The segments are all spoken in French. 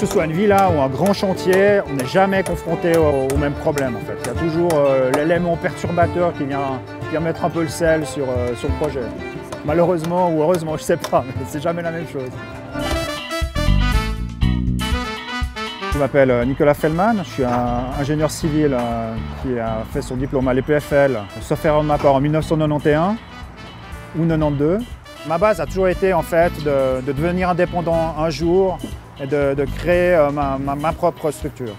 ce soit une villa ou un grand chantier, on n'est jamais confronté au même problème en fait. Il y a toujours l'élément perturbateur qui vient mettre un peu le sel sur le projet. Malheureusement ou heureusement, je ne sais pas, mais c'est jamais la même chose. Je m'appelle Nicolas Fellman, je suis un ingénieur civil qui a fait son diplôme à l'EPFL, sauf erreur de ma part, en 1991 ou 92. Ma base a toujours été en fait de devenir indépendant un jour et de créer ma propre structure.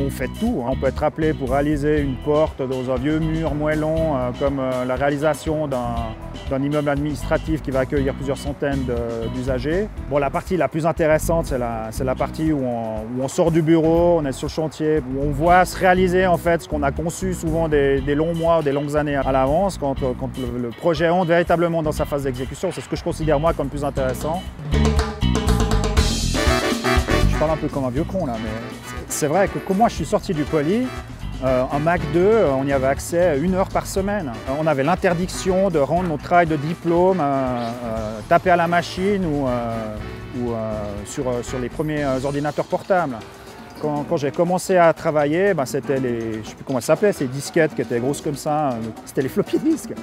On fait tout, on peut être appelé pour réaliser une porte dans un vieux mur moellon, comme la réalisation d'un immeuble administratif qui va accueillir plusieurs centaines d'usagers. Bon, la partie la plus intéressante, c'est la partie où on sort du bureau, on est sur le chantier, où on voit se réaliser en fait ce qu'on a conçu souvent des longs mois, des longues années à l'avance, quand le projet entre véritablement dans sa phase d'exécution. C'est ce que je considère moi comme plus intéressant. Je parle un peu comme un vieux con là, mais c'est vrai que quand moi je suis sorti du poly, en Mac 2, on y avait accès 1 heure par semaine. On avait l'interdiction de rendre notre travail de diplôme, taper à la machine ou sur les premiers ordinateurs portables. Quand j'ai commencé à travailler, c'était les, je ne sais plus comment ça s'appelait, ces disquettes qui étaient grosses comme ça, c'était les floppy disks.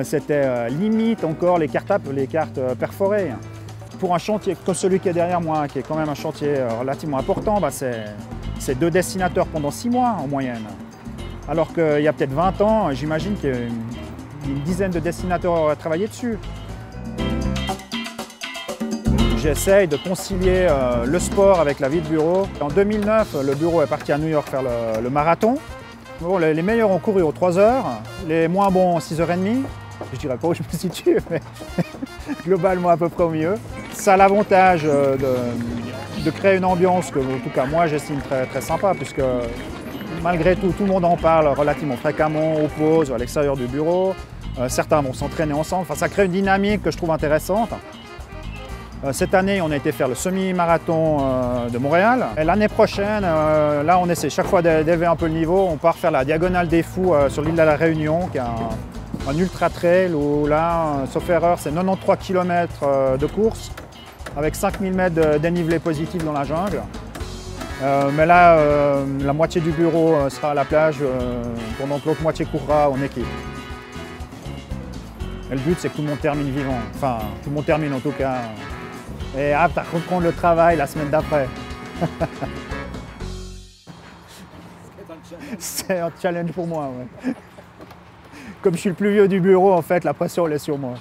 C'était limite encore les cartes perforées. Pour un chantier comme celui qui est derrière moi, qui est quand même un chantier relativement important, c'est 2 dessinateurs pendant 6 mois en moyenne. Alors qu'il y a peut-être 20 ans, j'imagine qu'il y a une dizaine de dessinateurs auraient travaillé dessus. J'essaye de concilier le sport avec la vie de bureau. En 2009, le bureau est parti à New York faire le marathon. Bon, les meilleurs ont couru aux 3 heures, les moins bons 6h30. Je dirais pas où je me situe, mais globalement à peu près au milieu. Ça a l'avantage de créer une ambiance que, en tout cas, moi j'estime très, très sympa, puisque malgré tout, tout le monde en parle relativement fréquemment, aux pauses, à l'extérieur du bureau. Certains vont s'entraîner ensemble. Enfin, ça crée une dynamique que je trouve intéressante. Cette année, on a été faire le semi-marathon de Montréal. Et l'année prochaine, là, on essaie chaque fois d'élever un peu le niveau. On part faire la Diagonale des Fous sur l'île de la Réunion, qui est un ultra trail où là, sauf erreur, c'est 93 km de course avec 5000 mètres de dénivelé positif dans la jungle. Mais là, la moitié du bureau sera à la plage pendant que l'autre moitié courra en équipe. Et le but, c'est que tout le monde termine vivant. Enfin, tout le monde termine en tout cas. Et apte à reprendre le travail la semaine d'après. C'est un challenge pour moi, ouais. Comme je suis le plus vieux du bureau, en fait, la pression elle est sur moi.